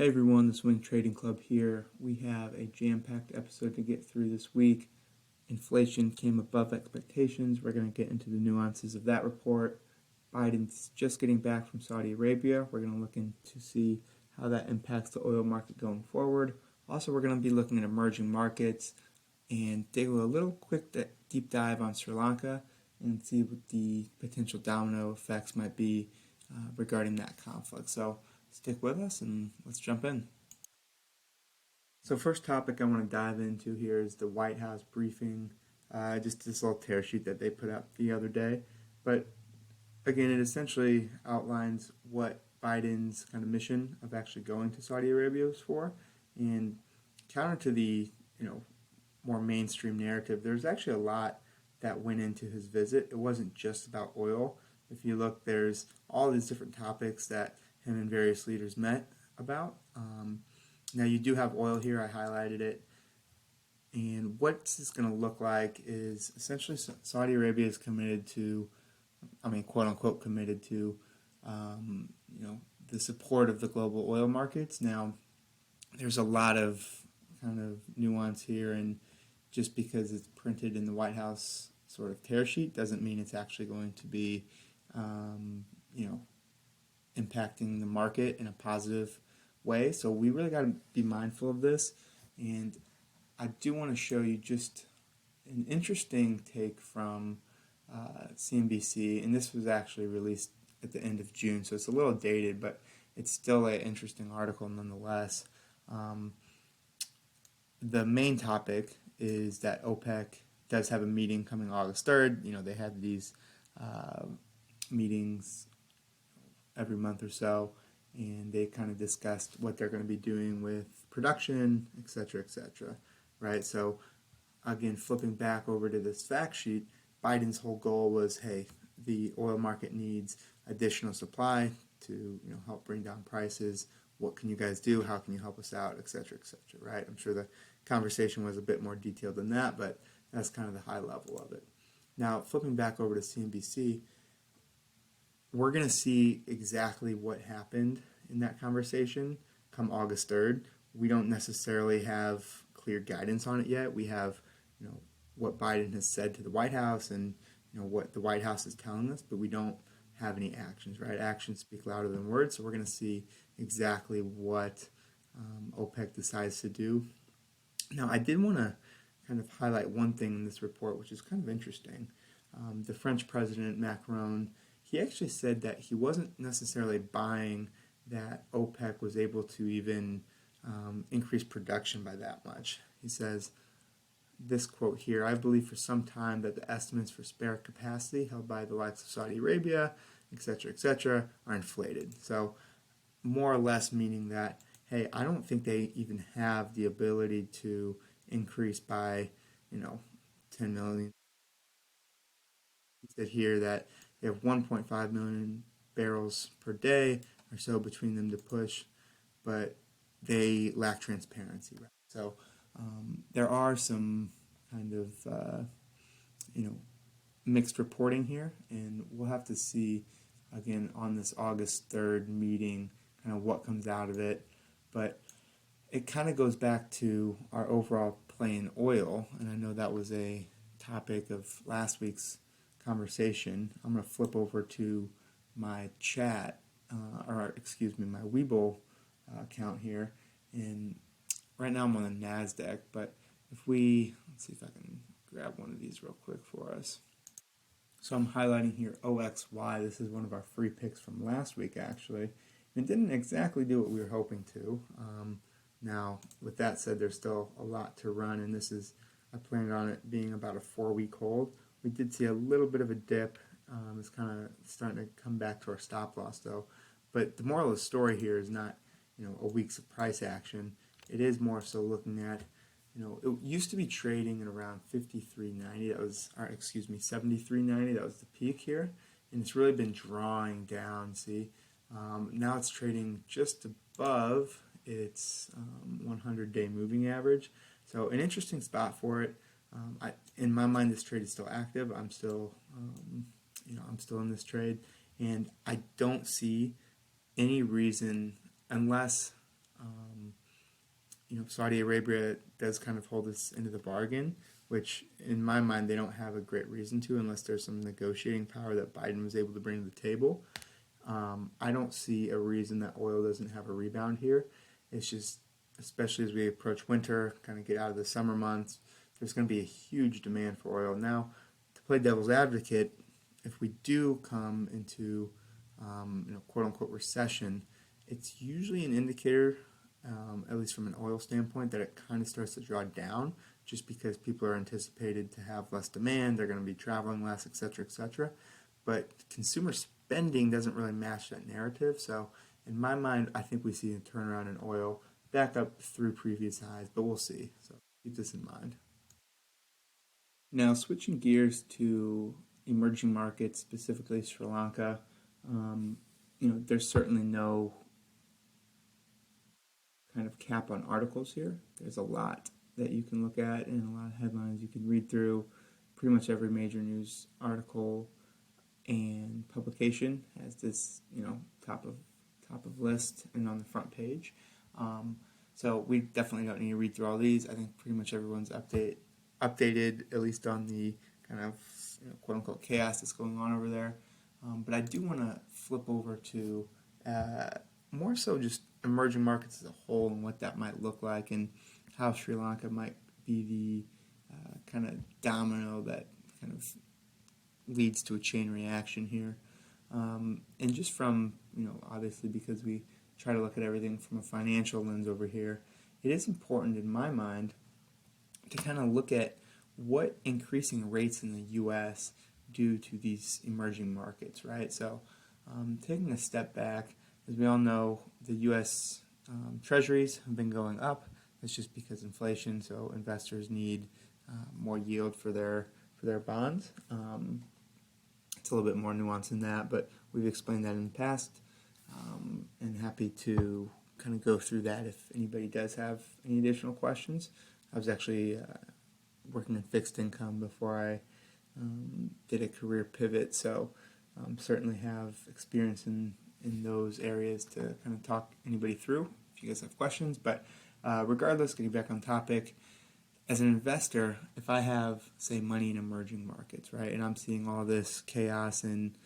Hey everyone, the Swing Trading Club here. We have a jam-packed episode to get through this week. Inflation came above expectations. We're going to get into the nuances of that report. Biden's just getting back from Saudi Arabia. We're going to look into see how that impacts the oil market going forward. Also, we're going to be looking at emerging markets and take a little quick deep dive on Sri Lanka and see what the potential domino effects might be regarding that conflict. So stick with us and let's jump in. So first topic I want to dive into here is the White House briefing, just this little tear sheet that they put out the other day. But again, it essentially outlines what Biden's kind of mission of actually going to Saudi Arabia was for. And counter to the, more mainstream narrative, there's actually a lot that went into his visit. It wasn't just about oil. If you look, there's all these different topics that him and various leaders met about. Now you do have oil here, I highlighted it. And what this is going to look like is essentially Saudi Arabia is committed to, quote unquote committed to, the support of the global oil markets. Now, there's a lot of kind of nuance here, and just because it's printed in the White House sort of tear sheet doesn't mean it's actually going to be, impacting the market in a positive way. So we really got to be mindful of this. And I do want to show you just an interesting take from CNBC, and this was actually released at the end of June, so it's a little dated, but it's still an interesting article nonetheless. The main topic is that OPEC does have a meeting coming August 3rd. They have these meetings every month or so, and they kind of discussed what they're going to be doing with production, etc., right? So again, flipping back over to this fact sheet, Biden's whole goal was, hey, the oil market needs additional supply to help bring down prices. What can you guys do? How can you help us out, etc., right? I'm sure the conversation was a bit more detailed than that, but that's kind of the high level of it. Now, flipping back over to CNBC, we're going to see exactly what happened in that conversation come August 3rd. We don't necessarily have clear guidance on it yet. We have, what Biden has said to the White House and, what the White House is telling us, but we don't have any actions, right? Actions speak louder than words, so we're going to see exactly what OPEC decides to do. Now, I did want to kind of highlight one thing in this report, which is kind of interesting. The French president, Macron, he actually said that he wasn't necessarily buying that OPEC was able to even increase production by that much. He says, this quote here, "I believe for some time that the estimates for spare capacity held by the likes of Saudi Arabia, etc., are inflated." So more or less meaning that, hey, I don't think they even have the ability to increase by, 10 million. He said here that they have 1.5 million barrels per day or so between them to push, but they lack transparency. Right? So there are some kind of, mixed reporting here, and we'll have to see, again, on this August 3rd meeting, kind of what comes out of it. But it kind of goes back to our overall play in oil, and I know that was a topic of last week's conversation. I'm going to flip over to my chat, my Webull account here, and right now I'm on the NASDAQ, but let's see if I can grab one of these real quick for us. So I'm highlighting here OXY. This is one of our free picks from last week, actually. And it didn't exactly do what we were hoping to. Now, with that said, there's still a lot to run, and I planned on it being about a 4-week hold. We did see a little bit of a dip. It's kind of starting to come back to our stop loss, though. But the moral of the story here is not, a week's of price action. It is more so looking at, it used to be trading at around 53.90. 73.90. That was the peak here, and it's really been drawing down. See, now it's trading just above its 100-day moving average. So an interesting spot for it. In my mind, this trade is still active. I'm still, I'm still in this trade, and I don't see any reason, unless Saudi Arabia does kind of hold us into the bargain, which in my mind they don't have a great reason to unless there's some negotiating power that Biden was able to bring to the table. I don't see a reason that oil doesn't have a rebound here. It's just, especially as we approach winter, kind of get out of the summer months, there's going to be a huge demand for oil. Now, to play devil's advocate, if we do come into, quote unquote recession, it's usually an indicator, at least from an oil standpoint, that it kind of starts to draw down just because people are anticipated to have less demand, they're going to be traveling less, etc., etc. But consumer spending doesn't really match that narrative. So in my mind, I think we see a turnaround in oil back up through previous highs, but we'll see. So keep this in mind. Now, switching gears to emerging markets, specifically Sri Lanka, there's certainly no kind of cap on articles here. There's a lot that you can look at and a lot of headlines you can read through. Pretty much every major news article and publication has this, top of list and on the front page. So we definitely don't need to read through all these. I think pretty much everyone's updated, at least on the kind of quote unquote chaos that's going on over there. But I do want to flip over to more so just emerging markets as a whole and what that might look like and how Sri Lanka might be the kind of domino that kind of leads to a chain reaction here. And just from, obviously because we try to look at everything from a financial lens over here, it is important in my mind to kind of look at what increasing rates in the U.S. do to these emerging markets, right? So taking a step back, as we all know, the U.S. Treasuries have been going up. That's just because inflation, so investors need more yield for their bonds. It's a little bit more nuanced than that, but we've explained that in the past, and happy to kind of go through that if anybody does have any additional questions. I was actually working in fixed income before I did a career pivot, so certainly have experience in those areas to kind of talk anybody through if you guys have questions. But regardless, getting back on topic, as an investor, if I have, say, money in emerging markets, right, and I'm seeing all this chaos in,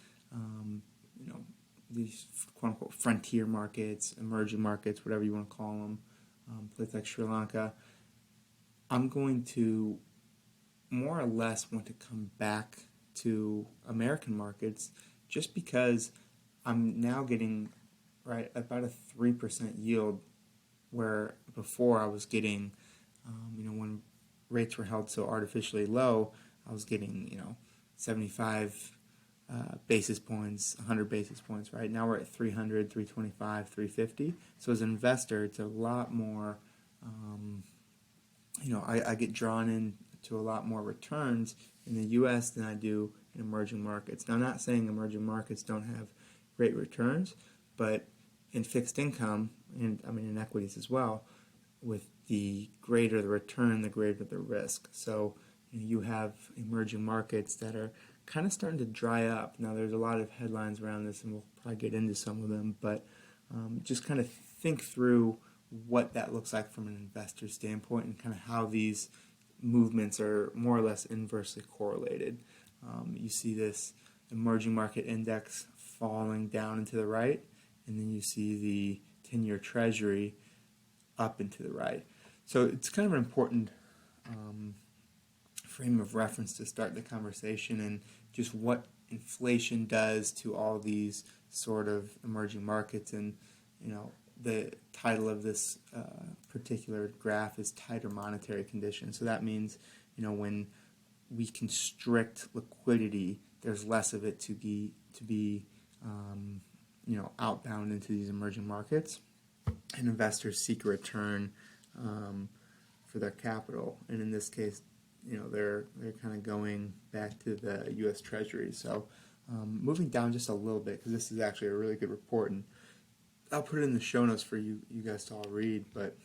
these quote-unquote frontier markets, emerging markets, whatever you want to call them, places like Sri Lanka, I'm going to more or less want to come back to American markets just because I'm now getting, right, about a 3% yield where before I was getting, when rates were held so artificially low, I was getting, 75 basis points, 100 basis points, right? Now we're at 300, 325, 350. So as an investor, it's a lot more, I get drawn into a lot more returns in the U.S. than I do in emerging markets. Now, I'm not saying emerging markets don't have great returns, but in fixed income, and in equities as well, with the greater the return, the greater the risk. So you have emerging markets that are kind of starting to dry up. Now, there's a lot of headlines around this, and we'll probably get into some of them, but just kind of think through what that looks like from an investor standpoint and kind of how these movements are more or less inversely correlated. You see this emerging market index falling down and to the right, and then you see the 10-year Treasury up and to the right. So it's kind of an important frame of reference to start the conversation and just what inflation does to all these sort of emerging markets. And, the title of this particular graph is tighter monetary conditions. So that means, when we constrict liquidity, there's less of it to be outbound into these emerging markets, and investors seek a return for their capital. And in this case, they're kind of going back to the U.S. Treasury. So moving down just a little bit, because this is actually a really good report, and I'll put it in the show notes for you guys to all read. But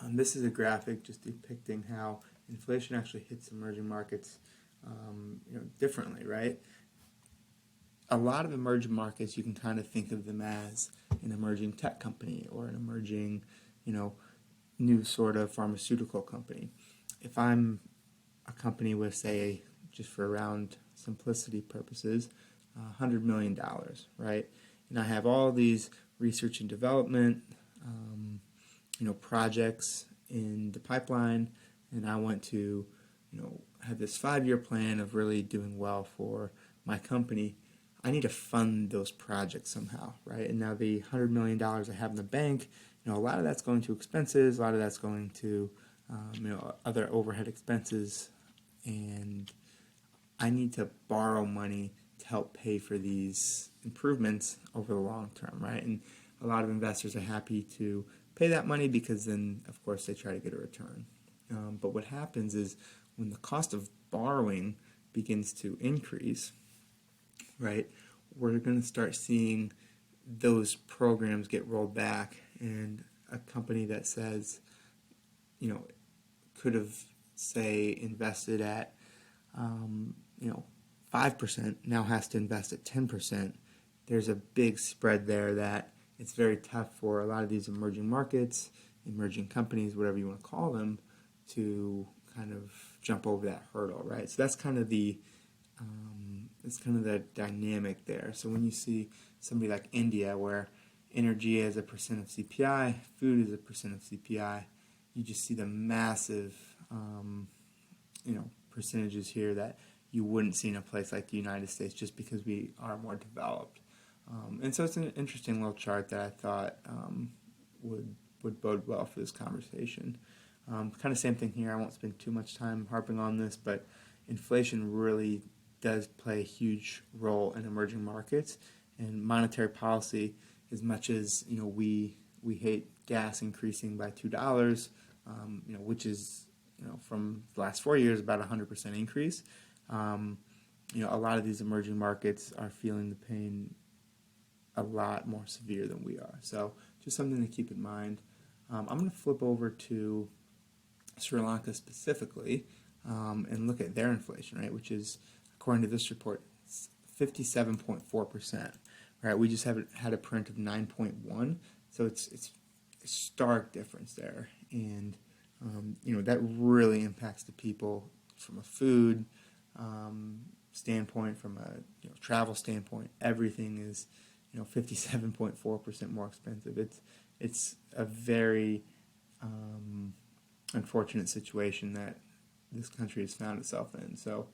this is a graphic just depicting how inflation actually hits emerging markets differently, right? A lot of emerging markets, you can kind of think of them as an emerging tech company or an emerging, new sort of pharmaceutical company. If I'm a company with, say, just for around simplicity purposes, $100 million, right? And I have all these research and development, projects in the pipeline, and I want to, have this 5-year plan of really doing well for my company. I need to fund those projects somehow, right? And now the $100 million I have in the bank, a lot of that's going to expenses, a lot of that's going to, other overhead expenses, and I need to borrow money to help pay for these improvements over the long term, right? And a lot of investors are happy to pay that money because then, of course, they try to get a return. But what happens is when the cost of borrowing begins to increase, right, we're going to start seeing those programs get rolled back, and a company that says, could have, say, invested at, 5% now has to invest at 10%. There's a big spread there that it's very tough for a lot of these emerging markets, emerging companies, whatever you want to call them, to kind of jump over that hurdle, right? So that's kind of the dynamic there. So when you see somebody like India, where energy is a percent of CPI, food is a percent of CPI, you just see the massive, percentages here that you wouldn't see in a place like the United States, just because we are more developed. And so it's an interesting little chart that I thought would bode well for this conversation. Kind of same thing here. I won't spend too much time harping on this, but inflation really does play a huge role in emerging markets, and monetary policy. As much as we hate gas increasing by $2, which is from the last 4 years about 100% increase. A lot of these emerging markets are feeling the pain a lot more severe than we are. So just something to keep in mind. I'm going to flip over to Sri Lanka specifically and look at their inflation rate, which is, according to this report, 57.4%. Right, we just had a print of 9.1, so it's a stark difference there, and that really impacts the people from a food standpoint, from a travel standpoint. Everything is 57.4% more expensive. It's a very unfortunate situation that this country has found itself in. So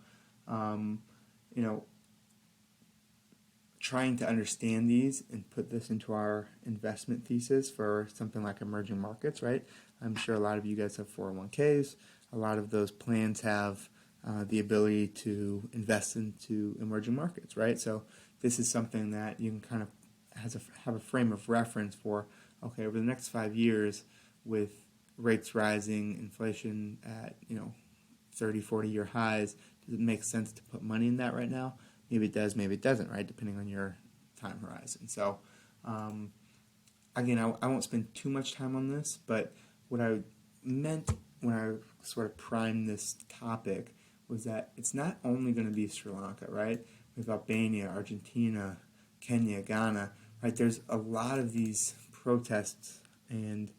trying to understand these and put this into our investment thesis for something like emerging markets, right? I'm sure a lot of you guys have 401ks. A lot of those plans have the ability to invest into emerging markets, right? So this is something that you can kind of have a frame of reference for, okay, over the next 5 years, with rates rising, inflation at 30, 40-year highs, does it make sense to put money in that right now? Maybe it does, maybe it doesn't, right, depending on your time horizon. So, again, I won't spend too much time on this, but what I meant when I sort of primed this topic was that it's not only going to be Sri Lanka, right? We have Albania, Argentina, Kenya, Ghana, right? There's a lot of these protests and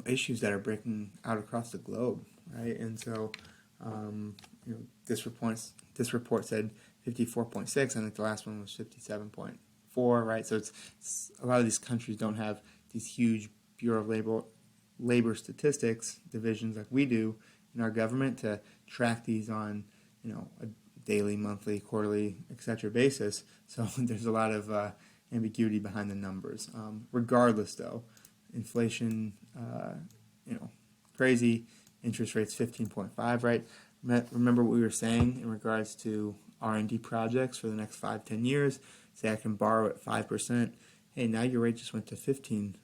issues that are breaking out across the globe, right? And so this report said 54.6. I think the last one was 57.4, right? So it's a lot of these countries don't have these huge Bureau of Labor Statistics divisions like we do in our government to track these on a daily, monthly, quarterly, etc. basis. So there's a lot of ambiguity behind the numbers. Regardless, though, inflation, crazy. Interest rates 15.5, right? Remember what we were saying in regards to R&D projects for the next 5-10 years. Say I can borrow at 5%. Hey, now your rate just went to 15%,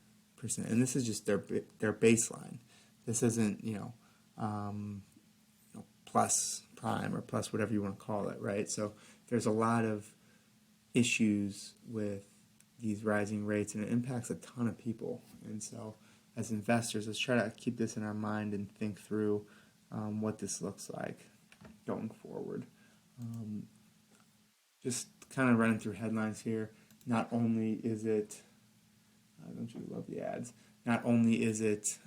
and this is just their baseline. This isn't plus prime or plus whatever you want to call it, right? So there's a lot of issues with these rising rates, and it impacts a ton of people. And so as investors, let's try to keep this in our mind and think through what this looks like going forward. Just kind of running through headlines here. Not only is it, I'm don't you love the ads? Not only is it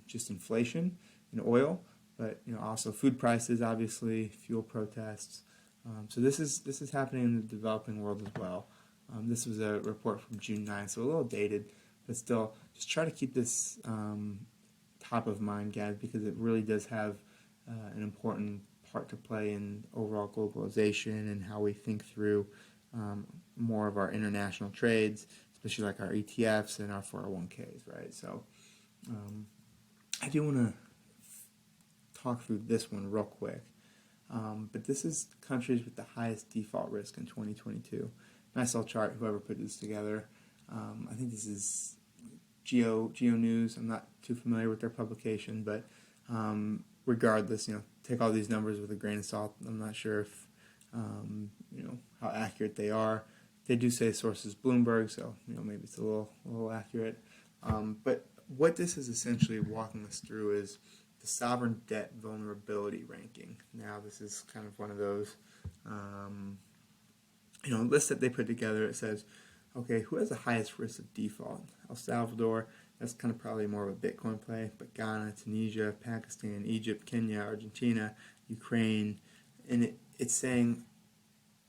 just inflation in oil, but also food prices, obviously, fuel protests. So this is happening in the developing world as well. This was a report from June 9th, so a little dated, but still, just try to keep this top of mind, guys, because it really does have an important part to play in overall globalization and how we think through more of our international trades, especially like our ETFs and our 401ks, right? So I do want to talk through this one real quick. But this is countries with the highest default risk in 2022. Nice little chart, whoever put this together. I think this is Geo News. I'm not too familiar with their publication, but regardless, take all these numbers with a grain of salt. I'm not sure if, how accurate they are. They do say source is Bloomberg, so, maybe it's a little accurate. But what this is essentially walking us through is the sovereign debt vulnerability ranking. Now, this is kind of one of those, lists that they put together. It says, okay, who has the highest risk of default? El Salvador, that's kind of probably more of a Bitcoin play, but Ghana, Tunisia, Pakistan, Egypt, Kenya, Argentina, Ukraine, and it's saying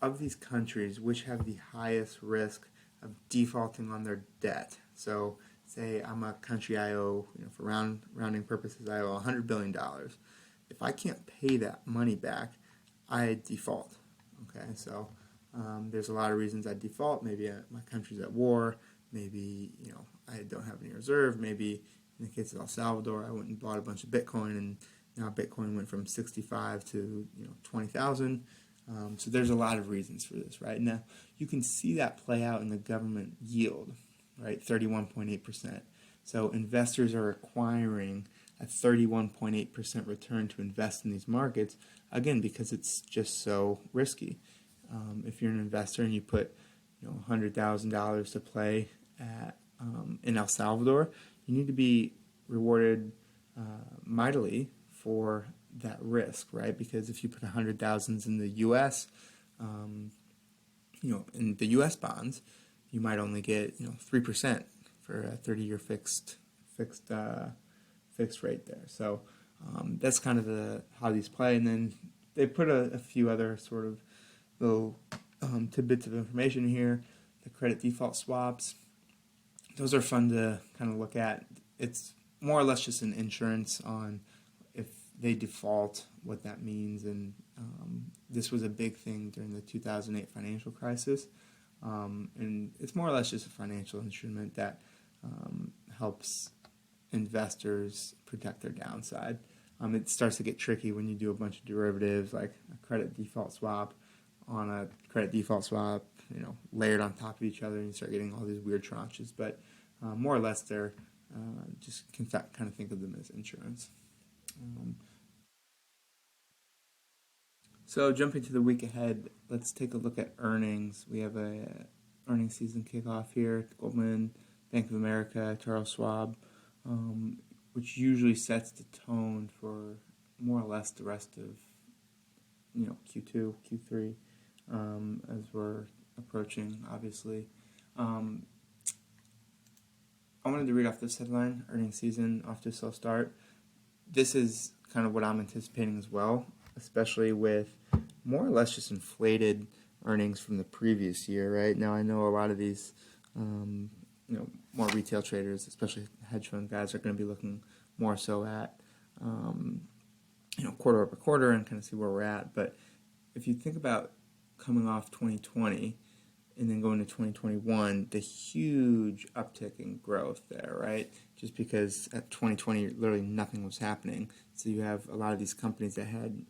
of these countries, which have the highest risk of defaulting on their debt. So say I'm a country, I owe, for rounding purposes, I owe $100 billion. If I can't pay that money back, I default. Okay, so there's a lot of reasons I default. Maybe my country's at war. Maybe I don't have any reserve. Maybe in the case of El Salvador, I went and bought a bunch of Bitcoin, and now Bitcoin went from 65 to 20,000. So there's a lot of reasons for this, right? Now you can see that play out in the government yield, right? 31.8%. So investors are acquiring a 31.8% return to invest in these markets, again, because it's just so risky. If you're an investor and you put $100,000 to play in El Salvador, you need to be rewarded mightily for that risk, right? Because if you put 100,000 in the U.S., in the U.S. bonds, you might only get 3% for a 30-year fixed rate there. So that's kind of how these play, and then they put a few other sort of little tidbits of information here. The credit default swaps, those are fun to kind of look at. It's more or less just an insurance on if they default, what that means, and this was a big thing during the 2008 financial crisis, and it's more or less just a financial instrument that helps investors protect their downside. It starts to get tricky when you do a bunch of derivatives like a credit default swap on a credit default swap, layered on top of each other, and you start getting all these weird tranches. But more or less, they're just kind of think of them as insurance. So jumping to the week ahead, let's take a look at earnings. We have a earnings season kickoff here. Goldman, Bank of America, Charles Schwab, which usually sets the tone for more or less the rest of Q2, Q3, as we're approaching, obviously. I wanted to read off this headline, earnings season off to a slow start. This is kind of what I'm anticipating as well, especially with more or less just inflated earnings from the previous year, right? Now I know a lot of these, more retail traders, especially hedge fund guys, are going to be looking more so at, quarter over quarter and kind of see where we're at. But if you think about coming off 2020 and then going to 2021, the huge uptick in growth there, right? Just because at 2020, literally nothing was happening. So you have a lot of these companies that had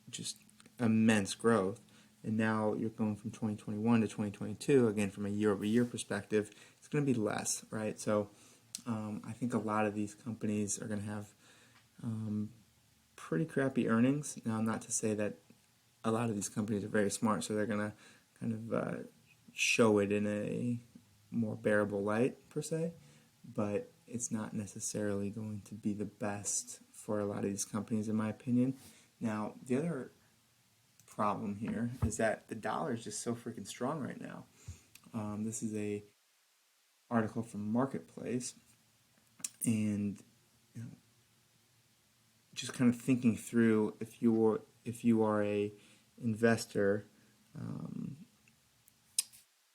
just immense growth. And now you're going from 2021 to 2022, again, from a year-over-year perspective, it's going to be less, right? So I think a lot of these companies are going to have pretty crappy earnings. Now, not to say that a lot of these companies are very smart, so they're going to kind of show it in a more bearable light, per se, but it's not necessarily going to be the best for a lot of these companies, in my opinion. Now, the other problem here is that the dollar is just so freaking strong right now. This is a article from Marketplace, and just kind of thinking through if you are a investor,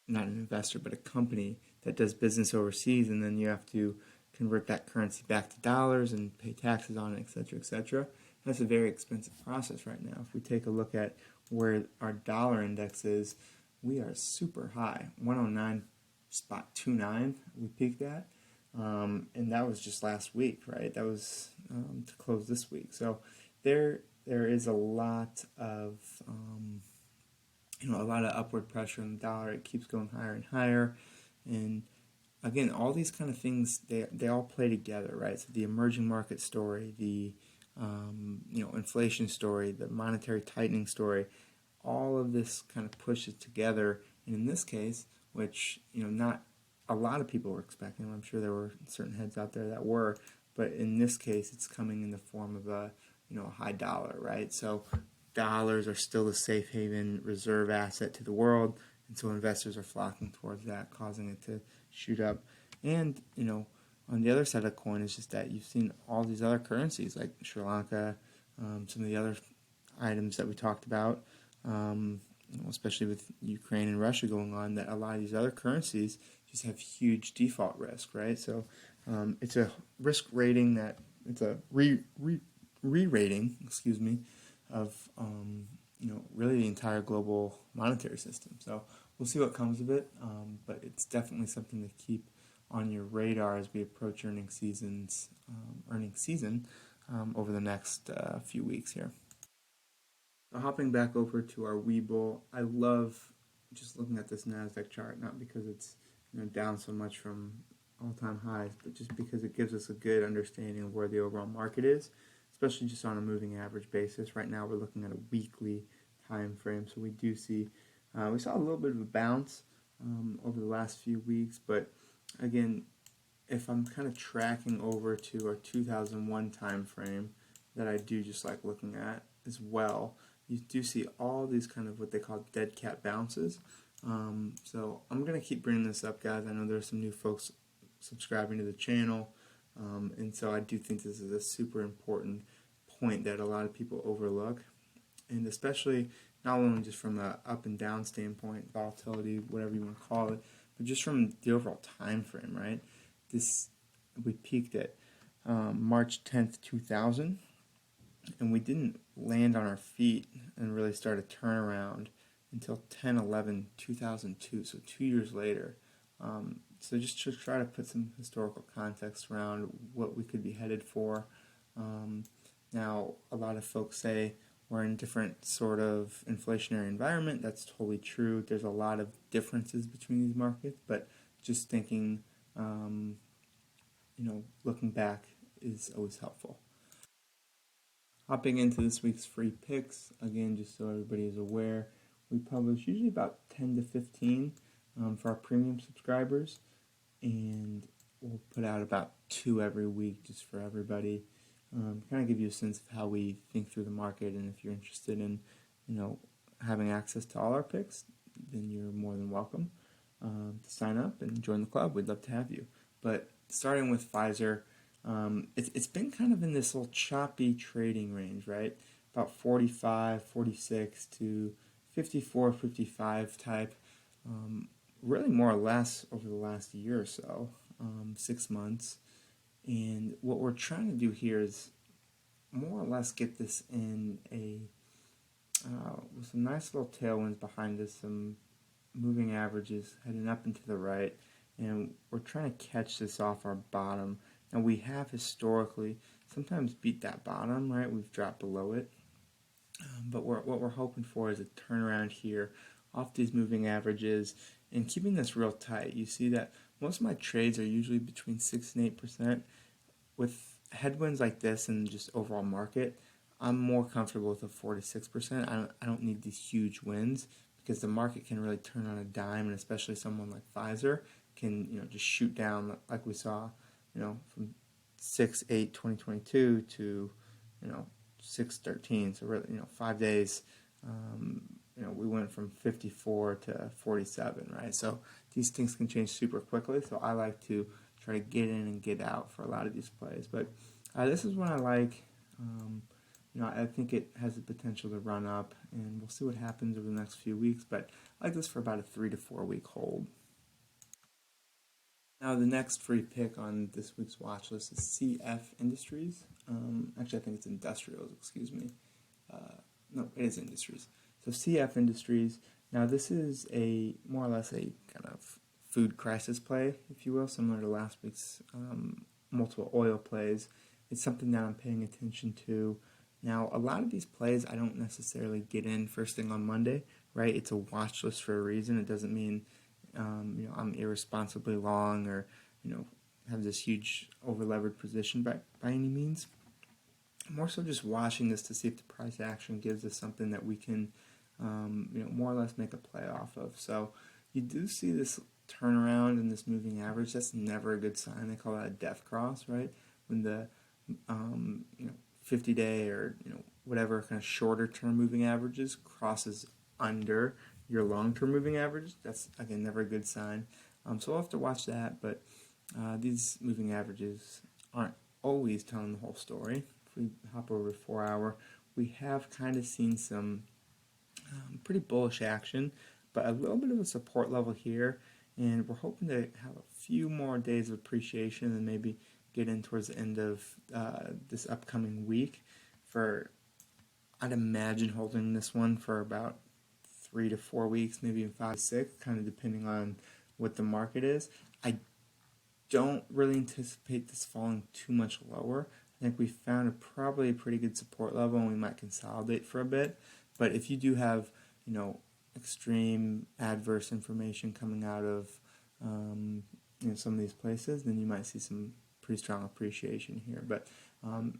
not an investor, but a company that does business overseas, and then you have to convert that currency back to dollars and pay taxes on it, etc., etc. That's a very expensive process right now. If we take a look at where our dollar index is, we are super high, 109.29. We peaked at, and that was just last week, right? That was to close this week. So there is a lot of a lot of upward pressure on the dollar. It keeps going higher and higher, and again, all these kind of things they all play together, right? So the emerging market story, the inflation story, the monetary tightening story, all of this kind of pushes together. And in this case, which not a lot of people were expecting, I'm sure there were certain heads out there that were, but in this case, it's coming in the form of a high dollar, right? So dollars are still the safe haven reserve asset to the world, and so investors are flocking towards that, causing it to shoot up. And on the other side of the coin is just that you've seen all these other currencies like Sri Lanka, some of the other items that we talked about, especially with Ukraine and Russia going on, that a lot of these other currencies just have huge default risk, right? So it's a risk rating it's a re-rating, of really the entire global monetary system. So we'll see what comes of it, but it's definitely something to keep on your radar as we approach earnings season over the next few weeks here. So hopping back over to our Webull, I love just looking at this NASDAQ chart, not because it's down so much from all-time highs, but just because it gives us a good understanding of where the overall market is, especially just on a moving average basis. Right now we're looking at a weekly time frame, so we do see we saw a little bit of a bounce over the last few weeks, but again, if I'm kind of tracking over to our 2001 time frame that I do just like looking at as well, you do see all these kind of what they call dead cat bounces. So I'm going to keep bringing this up, guys. I know there's some new folks subscribing to the channel, and so I do think this is a super important point that a lot of people overlook, and especially not only just from a up and down standpoint, volatility, whatever you want to call it, but just from the overall time frame, right? We peaked at March 10th, 2000, and we didn't land on our feet and really start a turnaround until 10/11/2002, so 2 years later. So just to try to put some historical context around what we could be headed for. Now, a lot of folks say we're in a different sort of inflationary environment. That's totally true. There's a lot of differences between these markets, but just thinking, looking back is always helpful. Hopping into this week's free picks, again, just so everybody is aware, we publish usually about 10 to 15 for our premium subscribers, and we'll put out about 2 every week just for everybody. Kind of give you a sense of how we think through the market, and if you're interested in, having access to all our picks, then you're more than welcome to sign up and join the club. We'd love to have you. But starting with Pfizer, it's been kind of in this little choppy trading range, right? About 45, 46 to 54, 55 type, really more or less over the last year or so, 6 months. And what we're trying to do here is more or less get this in with some nice little tailwinds behind us, some moving averages heading up and to the right, and we're trying to catch this off our bottom. Now, we have historically sometimes beat that bottom, right? We've dropped below it, but what we're hoping for is a turnaround here off these moving averages and keeping this real tight. You see that most of my trades are usually between 6 and 8%. With headwinds like this and just overall market, I'm more comfortable with a 4 to 6%. I don't need these huge wins because the market can really turn on a dime, and especially someone like Pfizer can just shoot down like we saw, from 6/8/2022 to 6/13. So really, 5 days we went from 54 to 47, right? So these things can change super quickly. So I like to try to get in and get out for a lot of these plays. But this is one I like. I think it has the potential to run up, and we'll see what happens over the next few weeks. But I like this for about a 3 to 4 week hold. Now, the next free pick on this week's watch list is CF Industries. Actually, I think it's Industrials, excuse me. No, it is Industries. So CF Industries. Now, this is a more or less a kind of food crisis play, if you will, similar to last week's multiple oil plays. It's something that I'm paying attention to. Now, a lot of these plays I don't necessarily get in first thing on Monday, right? It's a watch list for a reason. It doesn't mean I'm irresponsibly long or have this huge over-levered position by any means. I'm more so just watching this to see if the price action gives us something that we can more or less make a play off of. So you do see this turnaround in this moving average. That's never a good sign. They call that a death cross, right? When the 50-day or whatever kind of shorter term moving averages crosses under your long-term moving average, that's again never a good sign. So we'll have to watch that, but these moving averages aren't always telling the whole story. If we hop over to 4 hour, we have kind of seen some pretty bullish action, but a little bit of a support level here, and we're hoping to have a few more days of appreciation and maybe get in towards the end of this upcoming week. I'd imagine holding this one for about 3 to 4 weeks, maybe even 5 to 6, kind of depending on what the market is. I don't really anticipate this falling too much lower. I think we found probably a pretty good support level, and we might consolidate for a bit. But if you do have, extreme adverse information coming out of, some of these places, then you might see some pretty strong appreciation here. But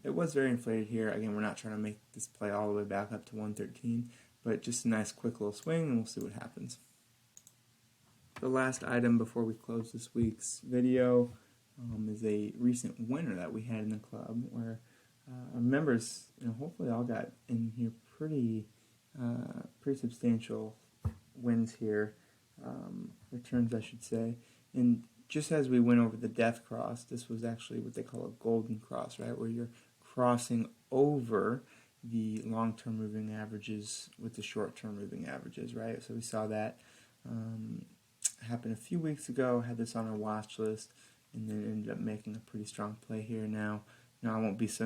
it was very inflated here. Again, we're not trying to make this play all the way back up to 113, but just a nice quick little swing, and we'll see what happens. The last item before we close this week's video is a recent winner that we had in the club, where our members, hopefully all got in here pretty substantial wins here, returns I should say. And just as we went over the death cross, this was actually what they call a golden cross, right, where you're crossing over the long-term moving averages with the short-term moving averages, right? So we saw that happen a few weeks ago, had this on our watch list, and then ended up making a pretty strong play here now. Now, I won't be so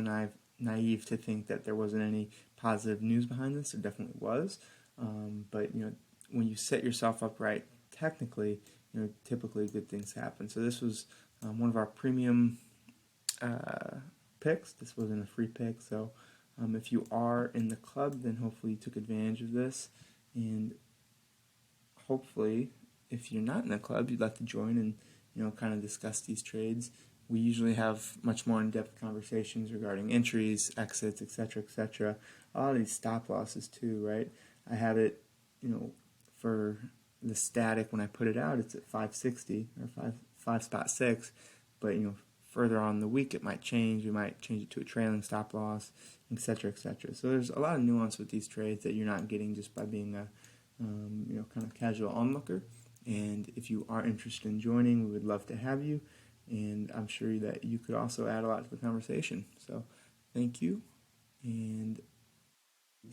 naive to think that there wasn't any positive news behind this. There definitely was. But, when you set yourself up right, technically, typically good things happen. So this was one of our premium picks. This wasn't a free pick. So if you are in the club, then hopefully you took advantage of this. And hopefully, if you're not in the club, you'd like to join and, kind of discuss these trades. We usually have much more in-depth conversations regarding entries, exits, etc., A lot of these stop losses too, right? I have it, for the static when I put it out, it's at 560 or 5.6, but further on in the week it might change. We might change it to a trailing stop loss, etc., So there's a lot of nuance with these trades that you're not getting just by being a kind of casual onlooker. And if you are interested in joining, we would love to have you. And I'm sure that you could also add a lot to the conversation. So thank you. And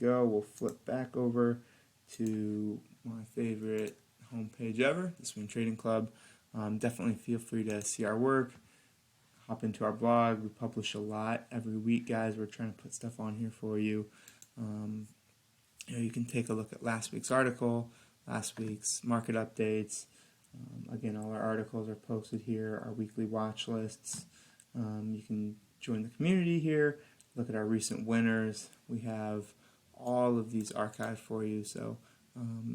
we'll flip back over to my favorite homepage ever, the Swing Trading Club. Definitely feel free to see our work. Hop into our blog. We publish a lot every week, guys. We're trying to put stuff on here for you. You can take a look at last week's article, last week's market updates. Again, all our articles are posted here, our weekly watch lists. You can join the community here, look at our recent winners. We have all of these archived for you, so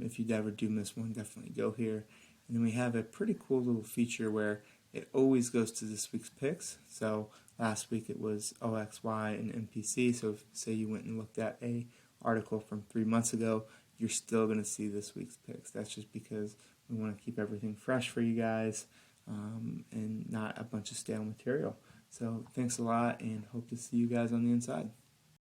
if you ever do miss one, definitely go here. And then we have a pretty cool little feature where it always goes to this week's picks. So last week it was OXY and MPC, so if, say you went and looked at a article from 3 months ago, you're still going to see this week's picks. That's just because we want to keep everything fresh for you guys and not a bunch of stale material. So thanks a lot, and hope to see you guys on the inside.